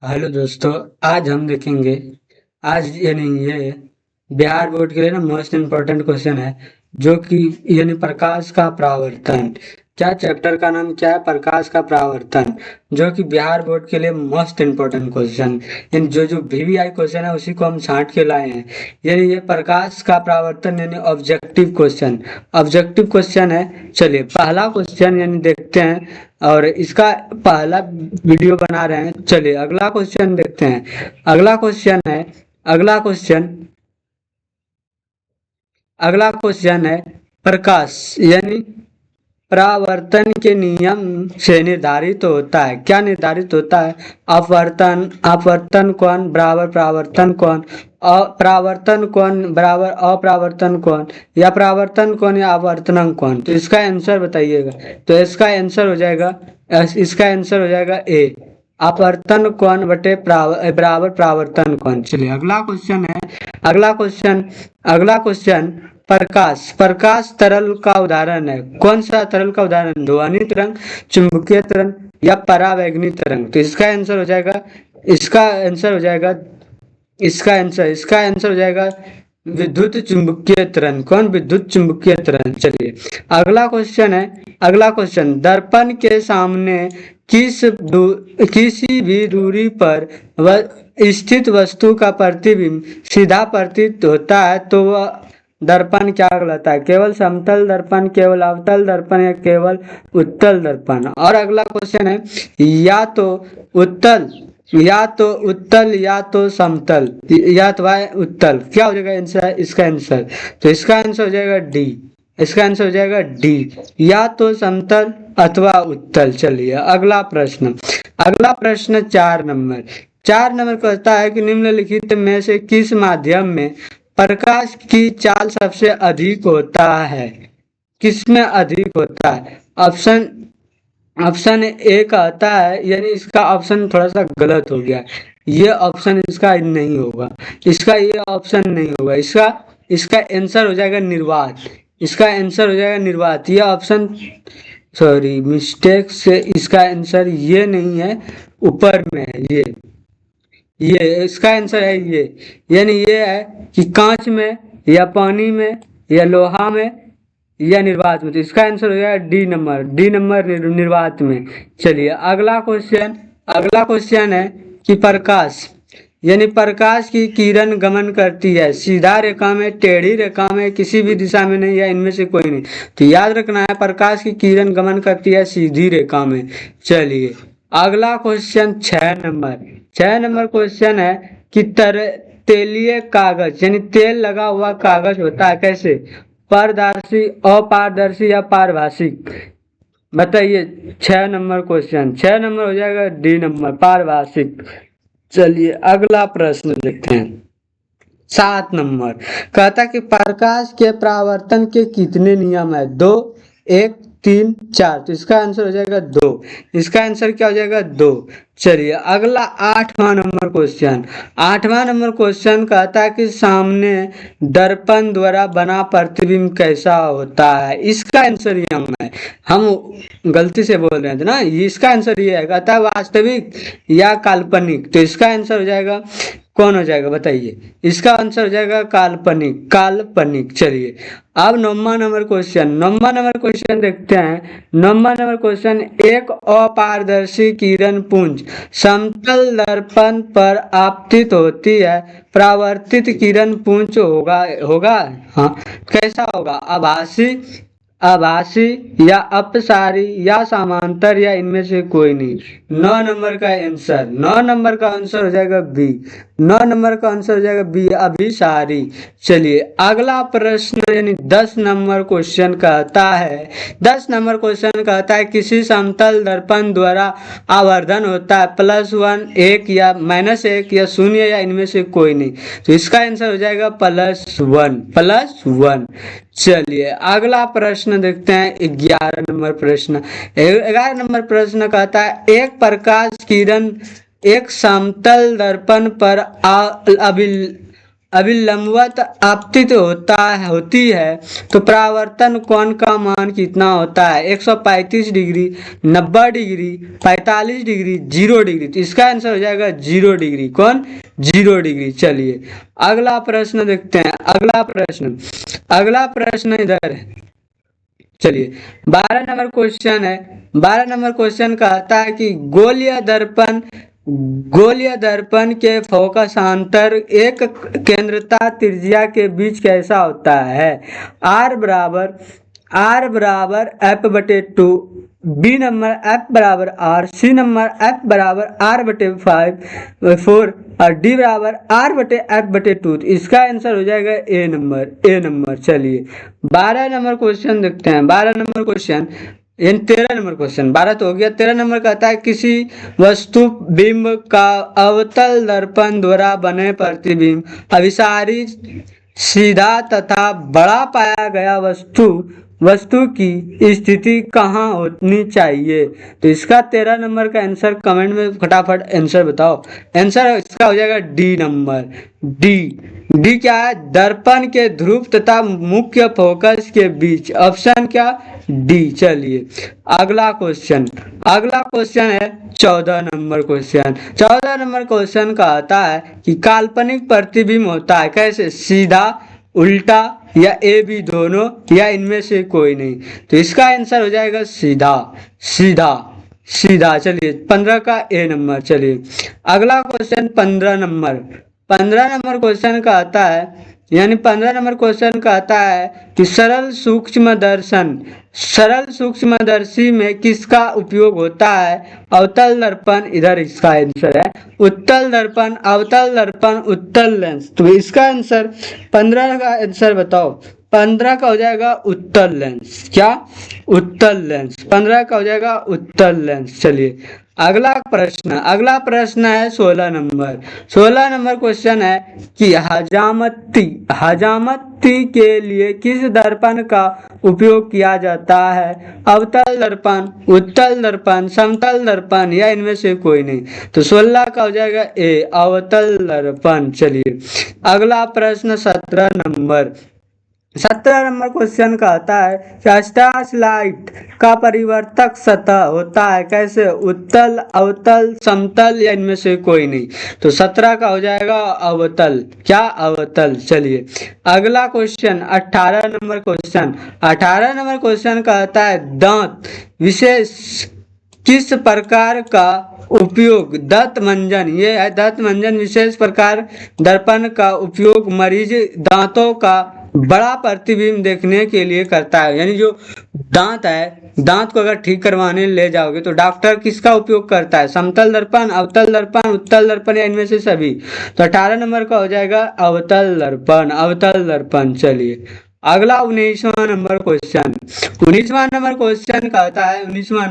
Hello दोस्तों। आज हम देखेंगे। आज यानी ये बिहार बोर्ड के लिए ना मोस्ट इम्पोर्टेंट क्वेश्चन है, जो कि यानी प्रकाश का परावर्तन। क्या चैप्टर का नाम क्या है? प्रकाश का परावर्तन, जो कि बिहार बोर्ड के लिए मोस्ट इम्पोर्टेंट क्वेश्चन। यानी जो जो वीवीआई क्वेश्चन है उसी को हम छांट के लाए हैं। यानी ये प्रकाश का परावर्तन यानी ऑब्जेक्टिव क्वेश्चन। ऑब्जेक्टिव क्वेश्चन है। चलिए पहला क्वेश्चन यानी देखते हैं, और इसका पहला वीडियो बना रहे हैं। चलिए अगला क्वेश्चन देखते हैं। अगला क्वेश्चन है अगला क्वेश्चन अगला क्वेश्चन है प्रकाश यानी परावर्तन के नियम से निर्धारित होता है। क्या निर्धारित होता है? अपवर्तन अपवर्तन कोण बराबर परावर्तन कोण, परावर्तन कोण बराबर अपरावर्तन कोण, या परावर्तन कोण या अपवर्तन कोण। तो इसका आंसर बताइएगा। तो इसका आंसर हो जाएगा ए, अपवर्तन कोण बटे बराबर परावर्तन कोण। चलिए अगला क्वेश्चन प्रकाश प्रकाश तरल का उदाहरण है। कौन सा तरल का उदाहरण? ध्वनि तरंग, चुंबकीय तरंग, या परावैंगनी तरंग। तो इसका आंसर हो जाएगा विद्युत चुंबकीय तरंग। कौन? विद्युत चुंबकीय तरंग। चलिए अगला क्वेश्चन दर्पण के सामने किसी भी दूरी पर स्थित वस्तु का प्रतिबिंब सीधा प्रतीत होता है तो वह दर्पण क्या कहलाता है? केवल समतल दर्पण, केवल अवतल दर्पण, या केवल उत्तल दर्पण। और अगला क्वेश्चन है या तो उत्तल या तो समतल या तो उत्तल। क्या हो जाएगा आंसर? इसका आंसर हो जाएगा डी, या तो समतल अथवा उत्तल। चलिए अगला प्रश्न 4 नंबर कहता है कि निम्नलिखित में से किस माध्यम में प्रकाश की चाल सबसे अधिक होता है? किसमें अधिक होता है? ऑप्शन ए कहता है, यानी इसका ऑप्शन थोड़ा सा गलत हो गया। ये ऑप्शन इसका नहीं होगा। इसका आंसर हो जाएगा निर्वात। ये ऑप्शन, सॉरी मिस्टेक से, इसका आंसर ये नहीं है, ऊपर में है ये इसका आंसर है ये। यानी ये है कि कांच में, या पानी में, या लोहा में, या निर्वात में। तो इसका आंसर हो जाएगा डी नंबर निर्वात में। चलिए अगला क्वेश्चन है कि प्रकाश की किरण गमन करती है सीधा रेखा में, टेढ़ी रेखा में, किसी भी दिशा में नहीं, या इनमें से कोई नहीं। तो याद रखना है प्रकाश की किरण गमन करती है सीधी रेखा में। चलिए अगला क्वेश्चन 6 नंबर क्वेश्चन है कि तेलीय कागज यानी तेल लगा हुआ कागज होता है कैसे? पारदर्शी, अपारदर्शी, या पारभाषिक। बताइए 6 नंबर हो जाएगा डी नंबर, पारभाषिक। चलिए अगला प्रश्न देखते हैं। 7 नंबर कहता कि प्रकाश के परावर्तन के कितने नियम है? 2, 1, 3, 4। तो इसका आंसर हो जाएगा 2। इसका आंसर क्या हो जाएगा? 2। चलिए अगला 8वां नंबर क्वेश्चन कहता है कि सामने दर्पण द्वारा बना प्रतिबिंब कैसा होता है? इसका आंसर ये हम गलती से बोल रहे थे ना। इसका आंसर ये है, कहता है वास्तविक या काल्पनिक। तो इसका आंसर हो जाएगा, कौन हो जाएगा बताइए? इसका आंसर हो जाएगा काल्पनिक। चलिए अब 9वां नंबर क्वेश्चन देखते हैं। 9वां नंबर क्वेश्चन, एक अपारदर्शी किरण पुंज समतल दर्पण पर आपतित होती है, परावर्तित किरण पुंज होगा। हाँ, कैसा होगा? आभासी, या अपसारी, या समांतर, या इनमें से कोई नहीं। 9 नंबर का आंसर हो जाएगा बी। 9 नंबर का आंसर हो जाएगा बी, अभिसारी। चलिए अगला प्रश्न यानी 10 नंबर क्वेश्चन कहता है किसी समतल दर्पण द्वारा आवर्धन होता है +1, 1, या -1, या 0, या इनमें से कोई नहीं। तो इसका आंसर हो जाएगा +1। चलिए अगला प्रश्न देखते हैं। 11 नंबर प्रश्न कहता है एक प्रकाश किरण एक समतल दर्पण पर अभी लंबवत आपतित होती है तो परावर्तन कोण का मान कितना होता है? 135 डिग्री, 90 डिग्री, 45 डिग्री, 0 डिग्री। तो इसका आंसर हो जाएगा 0 डिग्री। कौन? 0 डिग्री। चलिए अगला प्रश्न देखते हैं। अगला प्रश्न इधर है। चलिए 12 नंबर क्वेश्चन है। 12 नंबर क्वेश्चन कहता है कि गोलीय दर्पण के फोकसांतर एक केंद्रता त्रिज्या के बीच कैसा होता है? आर बराबर एफ बटे 2, बी नंबर एफ बराबर आर, सी नंबर एफ बराबर आर बटे 4 और डी बराबर आर बटे एफ बटे 2। इसका आंसर हो जाएगा ए नंबर। चलिए 12 नंबर क्वेश्चन देखते हैं। 12 नंबर क्वेश्चन 13 नंबर क्वेश्चन, 12 तो हो गया। 13 नंबर कहता है किसी वस्तु बिंब का अवतल दर्पण द्वारा बने प्रतिबिंब अभिसारी, सीधा तथा बड़ा पाया गया वस्तु की स्थिति कहाँ होनी चाहिए? तो इसका 13 नंबर का आंसर कमेंट में फटाफट आंसर बताओ। आंसर इसका हो जाएगा डी नंबर। डी क्या है? दर्पण के ध्रुव तथा मुख्य फोकस के बीच। ऑप्शन क्या? डी। चलिए अगला क्वेश्चन है 14 नंबर क्वेश्चन। 14 नंबर क्वेश्चन कहता है कि काल्पनिक प्रतिबिंब होता है कैसे? सीधा, उल्टा या ए बी दोनों या इनमें से कोई नहीं। तो इसका आंसर हो जाएगा सीधा। चलिए 15 का ए नंबर। चलिए अगला क्वेश्चन 15 नंबर क्वेश्चन का आता है, यानी 15 नंबर क्वेश्चन कहता है कि सरल सूक्ष्मदर्शी में किसका उपयोग होता है? अवतल दर्पण, इधर इसका आंसर है उत्तल दर्पण, अवतल दर्पण, उत्तल लेंस। तो इसका आंसर 15 का आंसर बताओ। 15 का हो जाएगा उत्तल लेंस। क्या? उत्तल लेंस। 15 का हो जाएगा उत्तल लेंस। चलिए अगला प्रश्न है 16 नंबर। 16 नंबर क्वेश्चन है कि हजामती के लिए किस दर्पण का उपयोग किया जाता है? अवतल दर्पण, उत्तल दर्पण, समतल दर्पण या इनमें से कोई नहीं। तो 16 का हो जाएगा ए, अवतल दर्पण। चलिए अगला प्रश्न 17 नंबर क्वेश्चन कहता है कि स्टार लाइट का परिवर्तक सतह होता है कैसे? उत्तल, अवतल, समतल या इनमें से कोई नहीं। तो 17 का हो जाएगा अवतल। क्या? अवतल। चलिए अगला क्वेश्चन 18 नंबर क्वेश्चन कहता है दांत विशेष किस प्रकार का उपयोग दंत मंजन, ये है दंत मंजन विशेष प्रकार दर्पण का उपयोग मरीज दांतों का बड़ा प्रतिबिंब देखने के लिए करता है। यानी जो दांत है, दांत को अगर ठीक करवाने ले जाओगे तो डॉक्टर किसका उपयोग करता है? समतल दर्पण, अवतल दर्पण, उत्तल दर्पण या इनमें से सभी। तो 18 नंबर का हो जाएगा अवतल दर्पण। चलिए अगला 19वां नंबर क्वेश्चन कहता है 19वां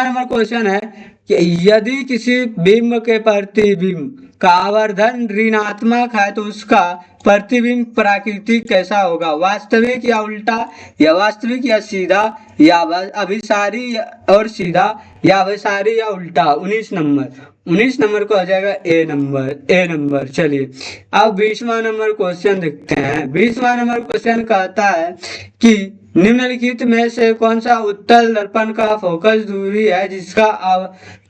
नंबर क्वेश्चन है कि यदि किसी बिंब के प्रतिबिंब का आवर्धन ऋणात्मक है तो उसका प्रतिबिंब प्राकृतिक कैसा होगा? वास्तविक या उल्टा, या वास्तविक या सीधा, या अभिसारी और सीधा, या अभिसारी या उल्टा। 19 नंबर को आ जाएगा ए नंबर। चलिए अब 20वां नंबर क्वेश्चन देखते हैं। 20वां नंबर क्वेश्चन कहता है कि निम्नलिखित में से कौन सा उत्तल दर्पण का फोकस दूरी है जिसका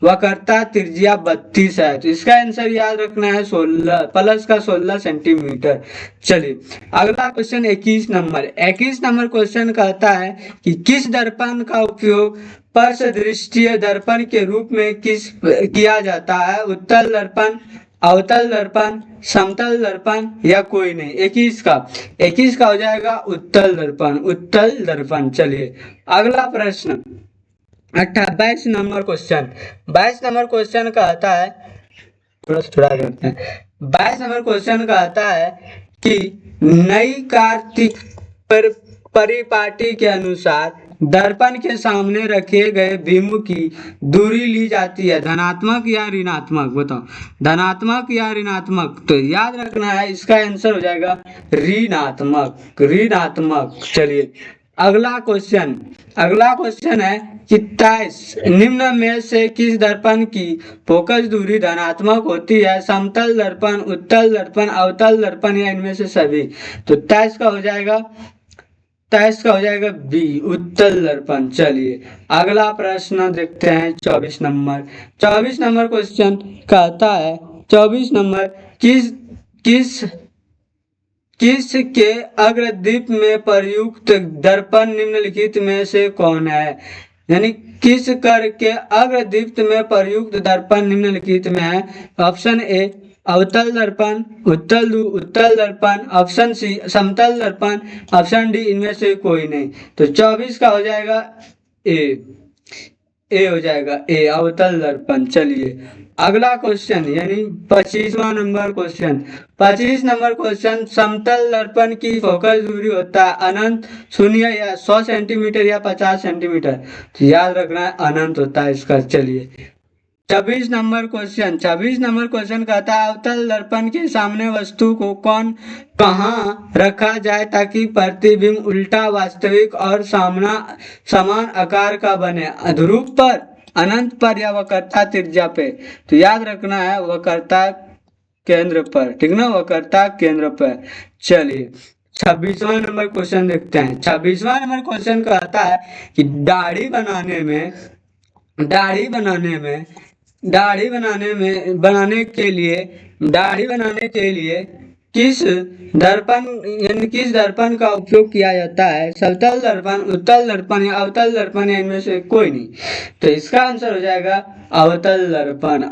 वक्रता त्रिज्या 32 है? तो इसका आंसर याद रखना है 16 सेंटीमीटर। चलिए अगला क्वेश्चन 21 नंबर क्वेश्चन कहता है कि किस दर्पण का उपयोग पार्श्वदृष्टीय दर्पण के रूप में किया जाता है? उत्तल दर्पण, अवतल दर्पण, समतल दर्पण या कोई नहीं। 21 का हो जाएगा उत्तल दर्पण। चलिए अगला प्रश्न 22 नंबर क्वेश्चन कहता है, थोड़ा करते हैं। 22 नंबर क्वेश्चन कहता है कि नई कार्तिक परिपाटी के अनुसार दर्पण के सामने रखे गए बिंब की दूरी ली जाती है धनात्मक या ऋणात्मक? बताओ, धनात्मक या ऋणात्मक? तो याद रखना है इसका आंसर हो जाएगा ऋणात्मक। चलिए अगला क्वेश्चन है कि 23 निम्न में से किस दर्पण की फोकस दूरी धनात्मक होती है? समतल दर्पण, उत्तल दर्पण, अवतल दर्पण या इनमें से सभी? तो 23 का हो जाएगा बी, उत्तल दर्पण। चलिए अगला प्रश्न देखते हैं 24 नंबर क्वेश्चन कहता है 24 नंबर किस के अग्रदीप में प्रयुक्त दर्पण निम्नलिखित में से कौन है? यानी किस कर के अग्रदीप्त में प्रयुक्त दर्पण निम्नलिखित में है? ऑप्शन ए अवतल दर्पण, उत्तल दर्पण, ऑप्शन सी समतल दर्पण, ऑप्शन डी इनमें से कोई नहीं। तो 24 का हो जाएगा ए हो जाएगा ए, अवतल दर्पण। चलिए अगला क्वेश्चन यानी 25वां नंबर क्वेश्चन समतल दर्पण की फोकस दूरी होता है अनंत, शून्य या 100 सेंटीमीटर या 50 सेंटीमीटर? तो याद रखना है अनंत होता है इसका। चलिए 26 नंबर क्वेश्चन कहता है अवतल दर्पण के सामने वस्तु को कहाँ रखा जाए ताकि प्रतिबिंब उल्टा, वास्तविक और समान आकार का बने? ध्रुव पर, अनंत पर या वक्रता त्रिज्या पे? तो याद रखना है वक्रता केंद्र पर, ठीक ना, वक्रता केंद्र पर। चलिए 26वां नंबर क्वेश्चन देखते हैं। 26वां नंबर क्वेश्चन कहता है कि दाढ़ी बनाने के लिए किस दर्पण का उपयोग किया जाता है? समतल दर्पण, उत्तल दर्पण या अवतल दर्पण या इनमें से कोई नहीं? तो इसका आंसर हो जाएगा अवतल दर्पण,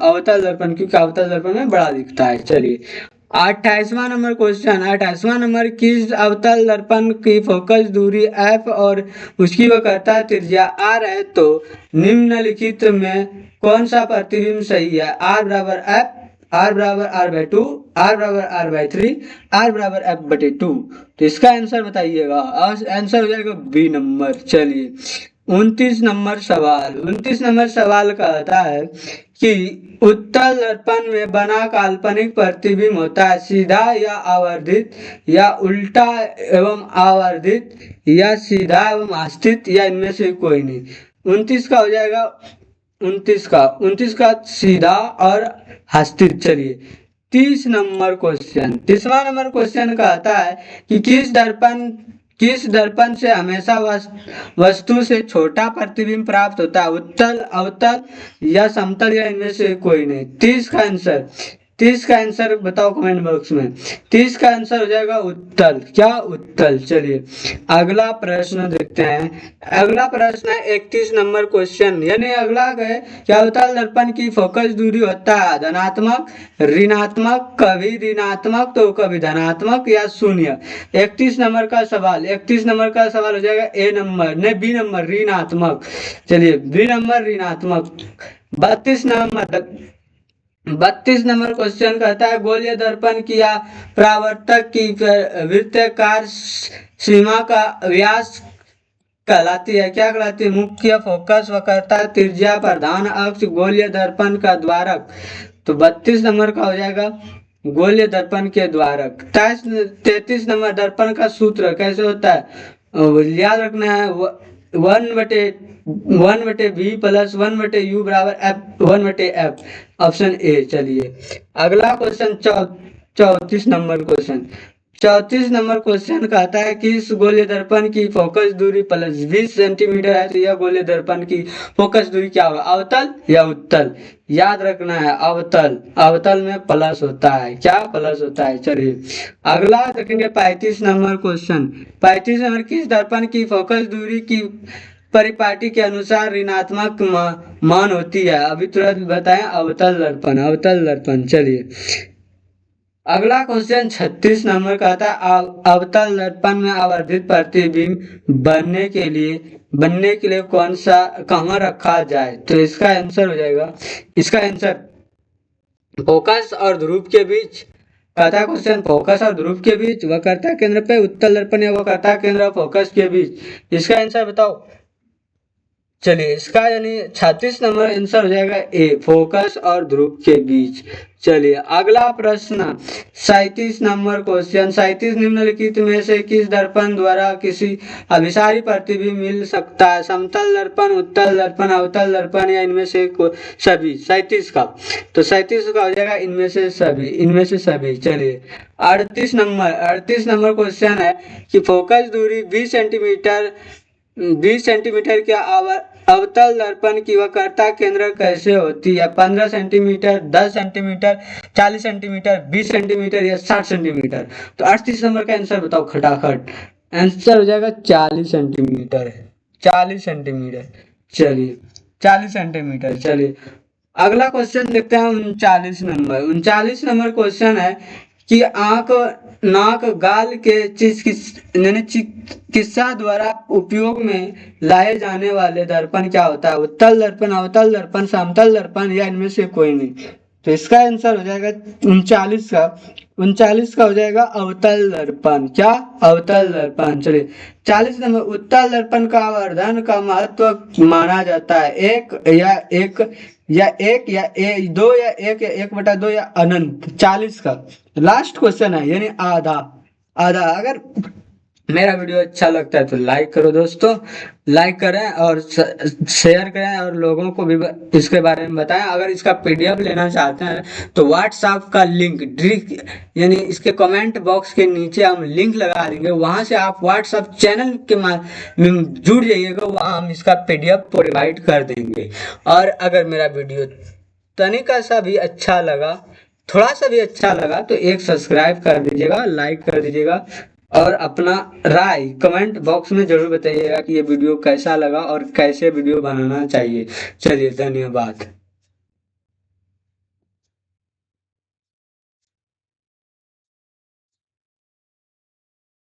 क्योंकि अवतल दर्पण में बड़ा दिखता है। चलिए 28वां नंबर किस अवतल दर्पण की फोकस दूरी f और उसकी वक्रता त्रिज्या r है? तो निम्नलिखित में कौन सा प्रतिबिंब सही है? r बराबर f, r बराबर r/2, r बराबर r/3, r बराबर f/2। तो इसका आंसर बताइएगा। आंसर हो जाएगा बी नंबर। चलिए 29 नंबर सवाल कहता है कि उत्तल दर्पण में बना काल्पनिक प्रतिबिंब होता है सीधा या आवर्धित, या उल्टा एवं आवर्धित, या सीधा एवं आस्तित, या इनमें से कोई नहीं? 29 का हो जाएगा 29 का सीधा और हस्तित। चलिए 30वां नंबर क्वेश्चन कहता है कि किस दर्पण से हमेशा वस्तु से छोटा प्रतिबिंब प्राप्त होता है? उत्तल, अवतल या समतल या इनमें से कोई नहीं? 30 का आंसर बताओ कमेंट बॉक्स में। 30 का आंसर हो जाएगा उत्तल। क्या? उत्तल। चलिए अगला प्रश्न देखते हैं। अगला प्रश्न है 31 नंबर क्वेश्चन, यानी अगला है क्या अवतल दर्पण की फोकस दूरी होता है धनात्मक, ऋणात्मक, कभी ऋणात्मक तो कभी धनात्मक या शून्य? 31 नंबर का सवाल हो जाएगा बी नंबर ऋणात्मक। चलिए बी नंबर ऋणात्मक। 32 नंबर क्वेश्चन कहता है गोलीय दर्पण की या परावर्तक की वृत्ताकार सीमा का व्यास कहलाती है? क्या कहलाती है? मुख्य फोकस, वक्रता त्रिज्या, प्रधान अक्ष, गोलीय दर्पण का द्वारक? तो 32 नंबर का हो जाएगा गोलीय दर्पण के द्वारक। 33 नंबर दर्पण का सूत्र कैसे होता है? याद रखना है 1/v प्लस 1/u बराबर f 1/f, ऑप्शन ए। चलिए अगला क्वेश्चन 34 नंबर क्वेश्चन कहता है कि इस गोलीय दर्पण की फोकस दूरी प्लस 20 सेंटीमीटर है तो यह गोलीय दर्पण की फोकस दूरी क्या होगा? अवतल या उत्तल? याद रखना है अवतल में प्लस होता है। क्या? प्लस होता है। चलिए अगला देखेंगे 35 नंबर क्वेश्चन। 35 नंबर किस दर्पण की फोकस दूरी की परिपाटी के अनुसार ऋणात्मक मान होती है? अभी तुरंत बताएं। अवतल दर्पण। चलिए अगला क्वेश्चन 36 नंबर का था अवतल दर्पण में आवर्धित प्रतिबिंब बनने के लिए कहाँ रखा जाए? तो इसका आंसर हो जाएगा फोकस और ध्रुव के बीच। कहता है क्वेश्चन फोकस और ध्रुव के बीच, वक्रता केंद्र पे, उत्तल दर्पण या वक्रता केंद्र और फोकस के बीच। इसका आंसर बताओ। चलिए इसका यानी 36 नंबर आंसर हो जाएगा ए, फोकस और ध्रुव के बीच। चलिए अगला प्रश्न 37 नंबर क्वेश्चन, 37 निम्नलिखित में से किस दर्पण द्वारा किसी अभिसारी प्रतिबिंब मिल सकता है? समतल दर्पण, उत्तल दर्पण, अवतल दर्पण या इनमें से सभी? 37 का, तो 37 का हो जाएगा इनमें से सभी, इनमें से सभी। चलिए 38 नंबर क्वेश्चन है कि फोकस दूरी 20 सेंटीमीटर के अवतल दर्पण की वक्रता केंद्र कैसे होती है? 15 सेंटीमीटर, 10 सेंटीमीटर, 40 सेंटीमीटर, 20 सेंटीमीटर या 60 सेंटीमीटर? तो 38 नंबर का आंसर बताओ खटाखट। आंसर हो जाएगा 40 सेंटीमीटर, 40 सेंटीमीटर। चलिए 40 सेंटीमीटर। चलिए अगला क्वेश्चन देखते हैं 39 नंबर क्वेश्चन है कि आंख, नाक, गाल के चिकित्सा द्वारा उपयोग में लाए जाने वाले दर्पण क्या होता है? उत्तल दर्पण, अवतल दर्पण, समतल दर्पण या इनमें से कोई नहीं? तो इसका आंसर हो जाएगा 39 का हो जाएगा अवतल दर्पण। क्या? अवतल दर्पण। चलिए 40 नंबर, उत्तल दर्पण का आवर्धन का महत्व माना जाता है दो या एक बटा दो या अनंत? 40 का लास्ट क्वेश्चन है यानी आधा। अगर मेरा वीडियो अच्छा लगता है तो लाइक करो दोस्तों, लाइक करें और शेयर करें और लोगों को भी इसके बारे में बताएं। अगर इसका पीडीएफ लेना चाहते हैं तो व्हाट्सएप का लिंक यानी इसके कमेंट बॉक्स के नीचे हम लिंक लगा देंगे, वहां से आप व्हाट्सएप चैनल के में जुड़ जाइएगा, वहां हम इसका पीडीएफ प्रोवाइड कर देंगे। और अगर मेरा वीडियो तनिका सा भी अच्छा लगा, थोड़ा सा भी अच्छा लगा तो एक सब्सक्राइब कर दीजिएगा, लाइक कर दीजिएगा और अपना राय कमेंट बॉक्स में जरूर बताइएगा कि ये वीडियो कैसा लगा और कैसे वीडियो बनाना चाहिए। चलिए धन्यवाद।